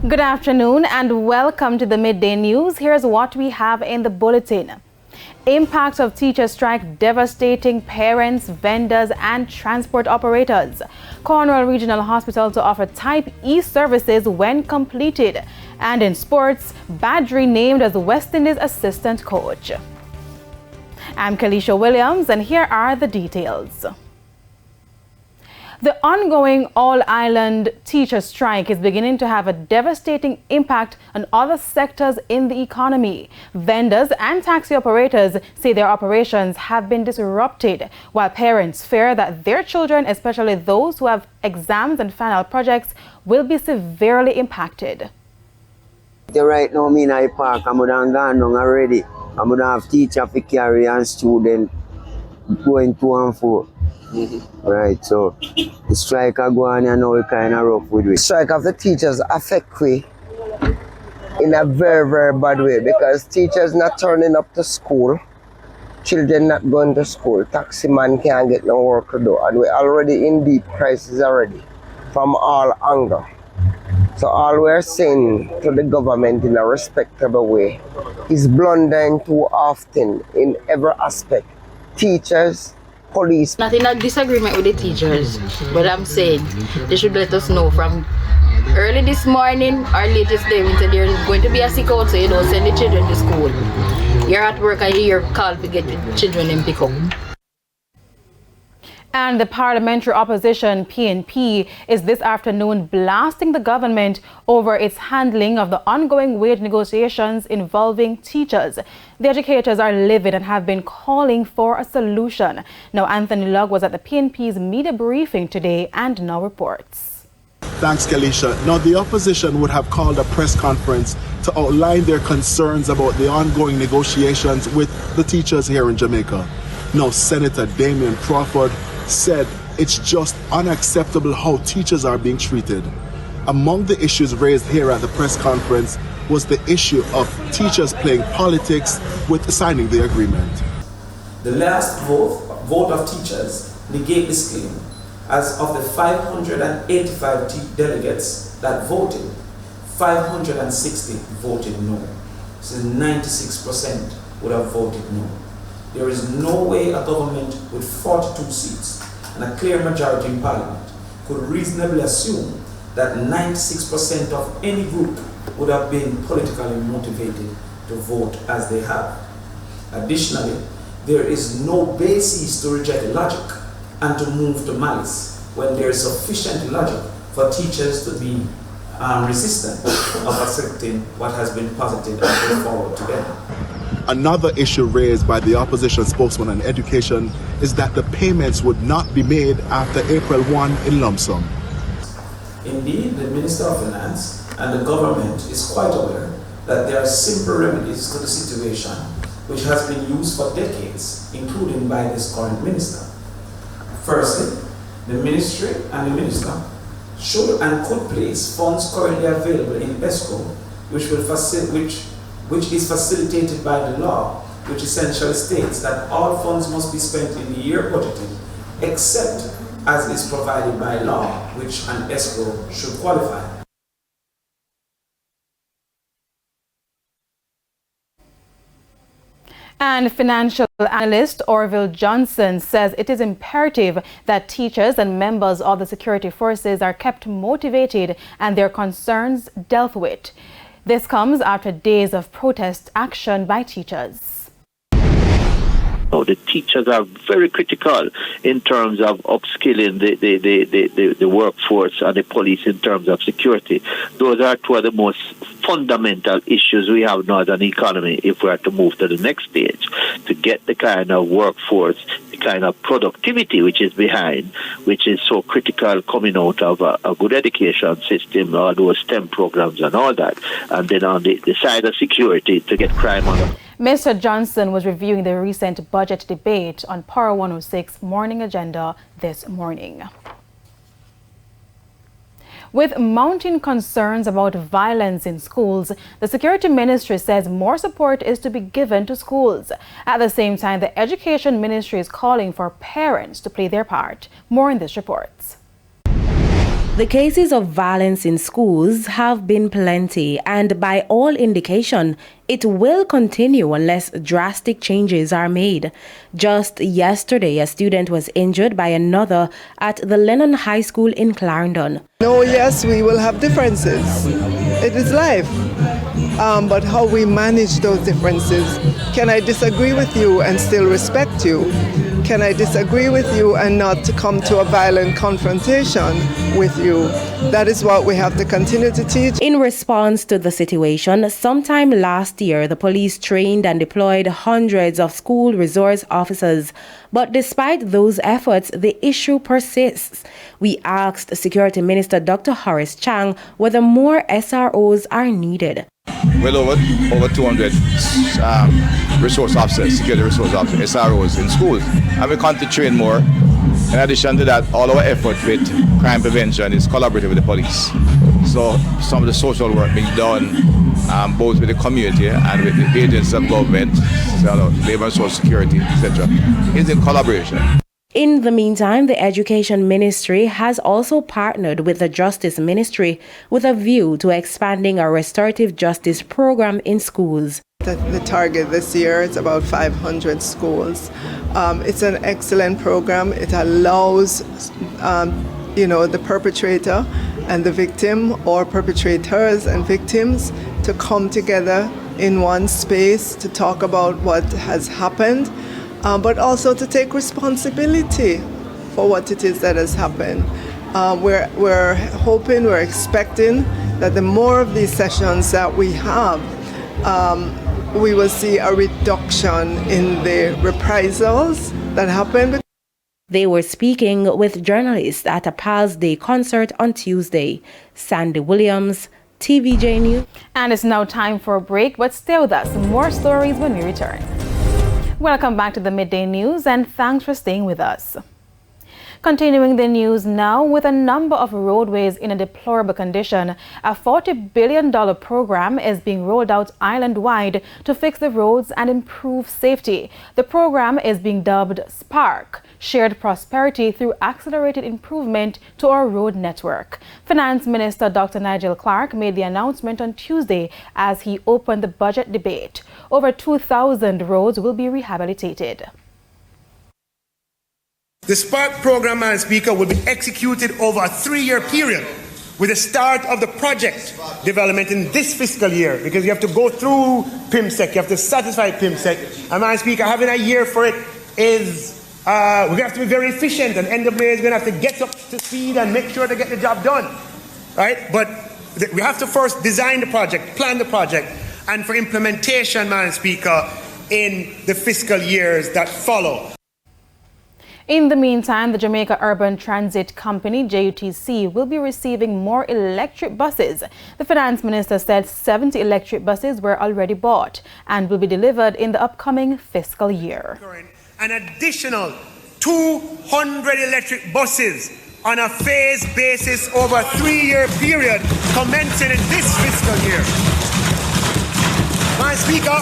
Good afternoon and welcome to the Midday News. Here's what we have in the bulletin. Impact of teacher strike devastating parents, vendors and transport operators. Cornwall Regional Hospital to offer Type E services when completed. And in sports, Badri named as West Indies assistant coach. I'm Kalisha Williams and here are the details. The ongoing all-island teacher strike is beginning to have a devastating impact on other sectors in the economy. Vendors and taxi operators say their operations have been disrupted, while parents fear that their children, especially those who have exams and final projects, will be severely impacted. Right now, me in I park, I'm gone down already. I'm gonna have teacher for carry and student going to and fro. Right, so the strike are going and now we kind of rough with it. The strike of the teachers affect we in a very, very bad way because teachers not turning up to school, children not going to school, taxi man can't get no work to do, and we're already in deep crisis already from all angles. So all we're saying to the government in a respectable way is blundering too often in every aspect. Teachers, police. Not in a disagreement with the teachers, but I'm saying they should let us know from early this morning or latest day when there's going to be a sick out, so you don't send the children to school. You're at work and you're called to get the children and pick up. And the parliamentary opposition, PNP, is this afternoon blasting the government over its handling of the ongoing wage negotiations involving teachers. The educators are livid and have been calling for a solution. Now, Anthony Lugg was at the PNP's media briefing today and now reports. Thanks, Kalisha. Now, the opposition would have called a press conference to outline their concerns about the ongoing negotiations with the teachers here in Jamaica. Now, Senator Damian Crawford said it's just unacceptable how teachers are being treated. Among the issues raised here at the press conference was the issue of teachers playing politics with signing the agreement. The last vote of teachers negate this claim. As of the 585 delegates that voted, 560 voted no. So 96% would have voted no. There is no way a government with 42 seats and a clear majority in parliament could reasonably assume that 96% of any group would have been politically motivated to vote as they have. Additionally, there is no basis to reject logic and to move to malice when there is sufficient logic for teachers to be resistant of accepting what has been posited and put forward to them. Another issue raised by the opposition spokesman on education is that the payments would not be made after April 1 in lump sum. Indeed, the Minister of Finance and the government is quite aware that there are simple remedies to the situation which has been used for decades, including by this current minister. Firstly, the ministry and the minister should and could place funds currently available in escrow, which is facilitated by the law, which essentially states that all funds must be spent in the year budgeted, except as is provided by law, which an escrow should qualify. And financial analyst Orville Johnson says it is imperative that teachers and members of the security forces are kept motivated and their concerns dealt with. This comes after days of protest action by teachers. The teachers are very critical in terms of upskilling the workforce and the police in terms of security. Those are two of the most fundamental issues we have now as an economy if we are to move to the next stage, to get the kind of workforce, the kind of productivity which is behind, which is so critical coming out of a good education system, all those STEM programs and all that. And then on the side of security, to get crime under. Mr. Johnson was reviewing the recent budget debate on Power 106 Morning Agenda this morning. With mounting concerns about violence in schools, the Security Ministry says more support is to be given to schools. At the same time, the Education Ministry is calling for parents to play their part. More in this report. The cases of violence in schools have been plenty, and by all indication, it will continue unless drastic changes are made. Just yesterday, a student was injured by another at the Lennon High School in Clarendon. No, yes, we will have differences. It is life. But how we manage those differences. Can I disagree with you and still respect you? Can I disagree with you and not come to a violent confrontation with you? That is what we have to continue to teach. In response to the situation, sometime last year, the police trained and deployed hundreds of school resource officers. But despite those efforts, the issue persists. We asked Security Minister Dr. Horace Chang whether more SROs are needed. Well over 200 resource officers, security resource officers, SROs in schools, and we continue to train more. In addition to that, all our effort with crime prevention is collaborative with the police. So some of the social work being done both with the community and with the agencies of government, labor and social security, etc., is in collaboration. In the meantime, the Education Ministry has also partnered with the Justice Ministry with a view to expanding a restorative justice program in schools. The target this year is about 500 schools. It's an excellent program. It allows the perpetrator and the victim, or perpetrators and victims, to come together in one space to talk about what has happened, but also to take responsibility for what it is that has happened. We're hoping, we're expecting that the more of these sessions that we have, we will see a reduction in the reprisals that happen. They were speaking with journalists at a Pals Day concert on Tuesday. Sandy Williams, TVJ News. And it's now time for a break, but stay with us. More stories when we return. Welcome back to the Midday News, and thanks for staying with us. Continuing the news now, with a number of roadways in a deplorable condition, a $40 billion program is being rolled out island-wide to fix the roads and improve safety. The program is being dubbed SPARK, Shared Prosperity through Accelerated Improvement to Our Road Network. Finance Minister Dr. Nigel Clark made the announcement on Tuesday as he opened the budget debate. Over 2,000 roads will be rehabilitated. The SPARK program, Madam Speaker, will be executed over a 3-year period with the start of the project development in this fiscal year, because you have to go through PIMSEC, you have to satisfy PIMSEC. And Madam Speaker, having a year for it is, we're going to have to be very efficient, and end of May is going to have to get up to speed and make sure to get the job done. Right? But we have to first design the project, plan the project, and for implementation, Madam Speaker, in the fiscal years that follow. In the meantime, the Jamaica Urban Transit Company, JUTC, will be receiving more electric buses. The Finance Minister said 70 electric buses were already bought and will be delivered in the upcoming fiscal year. An additional 200 electric buses on a phased basis over a 3-year period commencing in this fiscal year. Madam Speaker,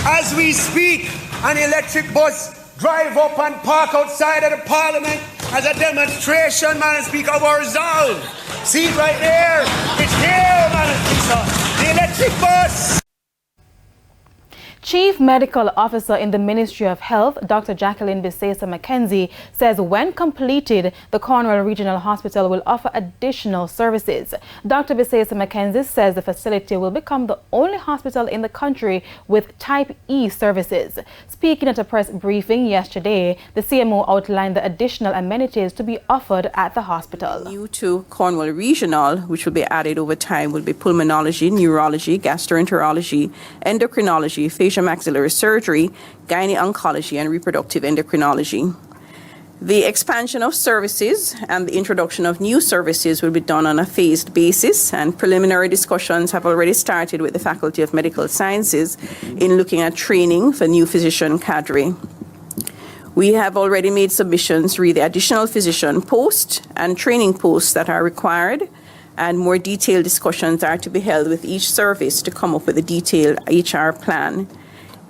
as we speak, an electric bus drive up and park outside of the Parliament as a demonstration, Madam Speaker, of our resolve. See it right there? It's here, Madam Speaker. The electric bus. Chief Medical Officer in the Ministry of Health, Dr. Jacqueline Bisesa Mackenzie, says when completed, the Cornwall Regional Hospital will offer additional services. Dr. Bisesa Mackenzie says the facility will become the only hospital in the country with Type E services. Speaking at a press briefing yesterday, the CMO outlined the additional amenities to be offered at the hospital. New to Cornwall Regional, which will be added over time, will be pulmonology, neurology, gastroenterology, endocrinology, facial maxillary surgery, gynae-oncology, and reproductive endocrinology. The expansion of services and the introduction of new services will be done on a phased basis, and preliminary discussions have already started with the Faculty of Medical Sciences in looking at training for new physician cadre. We have already made submissions for the additional physician post and training posts that are required, and more detailed discussions are to be held with each service to come up with a detailed HR plan.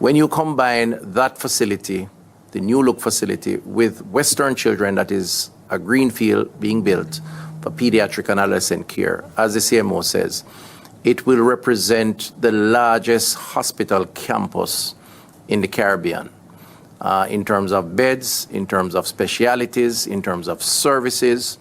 When you combine that facility, the new look facility, with Western Children, that is a greenfield being built, for pediatric and adolescent care. As the CMO says, it will represent the largest hospital campus in the Caribbean in terms of beds, in terms of specialities, in terms of services.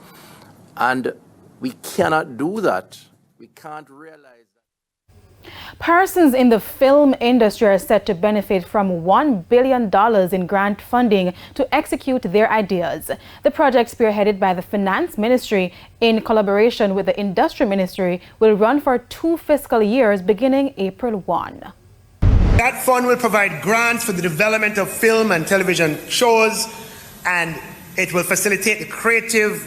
And we cannot do that. We can't realize that. Persons in the film industry are set to benefit from $1 billion in grant funding to execute their ideas. The project, spearheaded by the Finance Ministry in collaboration with the Industry Ministry, will run for 2 fiscal years beginning April 1. That fund will provide grants for the development of film and television shows, and it will facilitate the creative,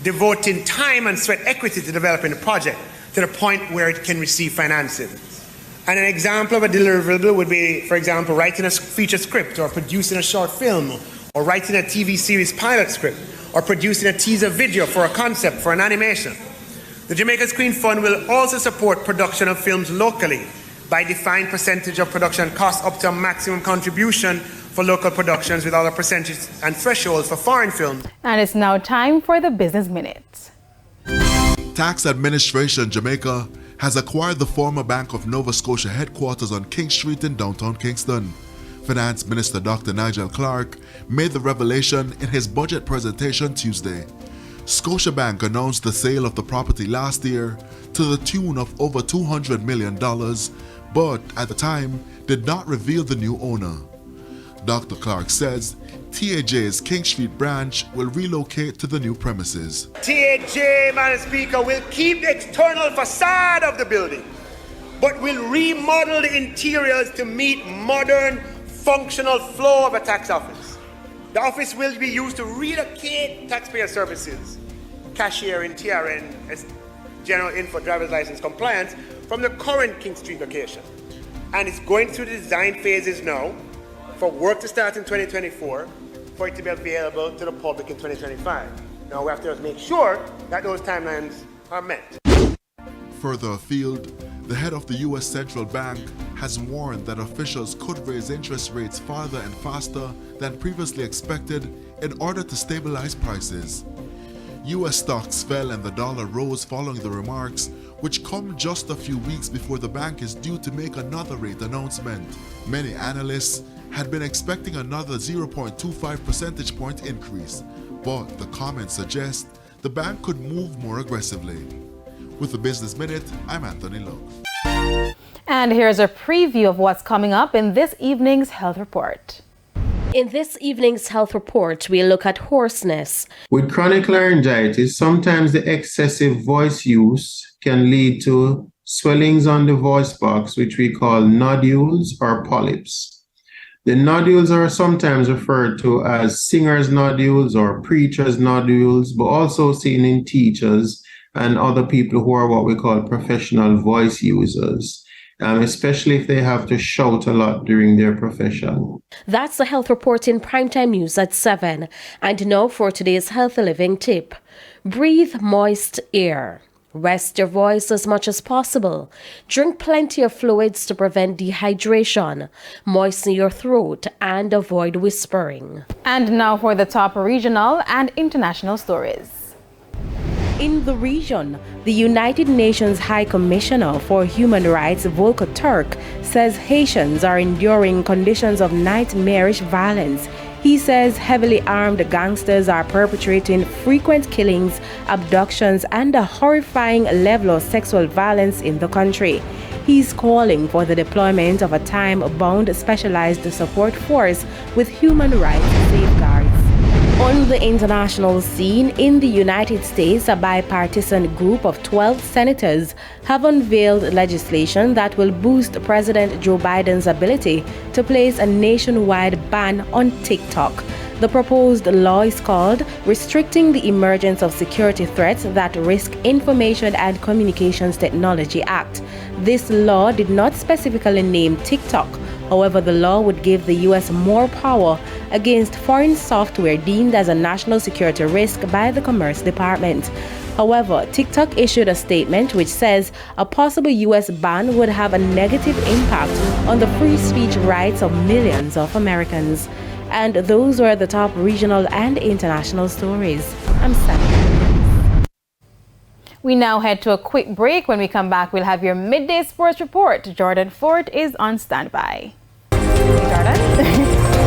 devoting time and sweat equity to developing the project to the point where it can receive financing. And an example of a deliverable would be, for example, writing a feature script, or producing a short film, or writing a TV series pilot script, or producing a teaser video for a concept for an animation. The Jamaica Screen Fund will also support production of films locally by defined percentage of production costs up to a maximum contribution for local productions, with other percentages and thresholds for foreign films. And it's now time for the Business Minute. Tax Administration Jamaica has acquired the former Bank of Nova Scotia headquarters on King Street in downtown Kingston. Finance Minister Dr. Nigel Clark made the revelation in his budget presentation Tuesday. Scotiabank announced the sale of the property last year to the tune of over $200 million, but at the time did not reveal the new owner. Dr. Clark says TAJ's King Street branch will relocate to the new premises. TAJ, Madam Speaker, will keep the external facade of the building, but will remodel the interiors to meet modern, functional flow of a tax office. The office will be used to relocate taxpayer services, cashiering, TRN, general info, driver's license compliance from the current King Street location. And it's going through the design phases now for work to start in 2024, for it to be available to the public in 2025. Now we have to make sure that those timelines are met. Further afield, the head of the U.S. Central Bank has warned that officials could raise interest rates farther and faster than previously expected in order to stabilize prices. U.S. stocks fell and the dollar rose following the remarks, which come just a few weeks before the bank is due to make another rate announcement. Many analysts had been expecting another 0.25 percentage point increase, but the comments suggest the bank could move more aggressively. With the Business Minute, I'm Anthony Lowe. And here's a preview of what's coming up in this evening's health report. In this evening's health report, we look at hoarseness. With chronic laryngitis, sometimes the excessive voice use can lead to swellings on the voice box, which we call nodules or polyps. The nodules are sometimes referred to as singer's nodules or preacher's nodules, but also seen in teachers and other people who are what we call professional voice users, especially if they have to shout a lot during their profession. That's the health report in Primetime News at 7. And now for today's healthy living tip. Breathe moist air. Rest your voice as much as possible. Drink plenty of fluids to prevent dehydration. Moisten your throat and avoid whispering. And now for the top regional and international stories. In the region, the United Nations High Commissioner for Human Rights, Volker Turk, says Haitians are enduring conditions of nightmarish violence. He says heavily armed gangsters are perpetrating frequent killings, abductions, and a horrifying level of sexual violence in the country. He's calling for the deployment of a time-bound specialized support force with human rights safeguards. On the international scene, in the United States, a bipartisan group of 12 senators have unveiled legislation that will boost President Joe Biden's ability to place a nationwide ban on TikTok. The proposed law is called Restricting the Emergence of Security Threats That Risk Information and Communications Technology Act. This law did not specifically name TikTok. However, the law would give the U.S. more power against foreign software deemed as a national security risk by the Commerce Department. However, TikTok issued a statement which says a possible U.S. ban would have a negative impact on the free speech rights of millions of Americans. And those were the top regional and international stories. I'm Sam. We now head to a quick break. When we come back, we'll have your midday sports report. Jordan Fort is on standby. Jordan?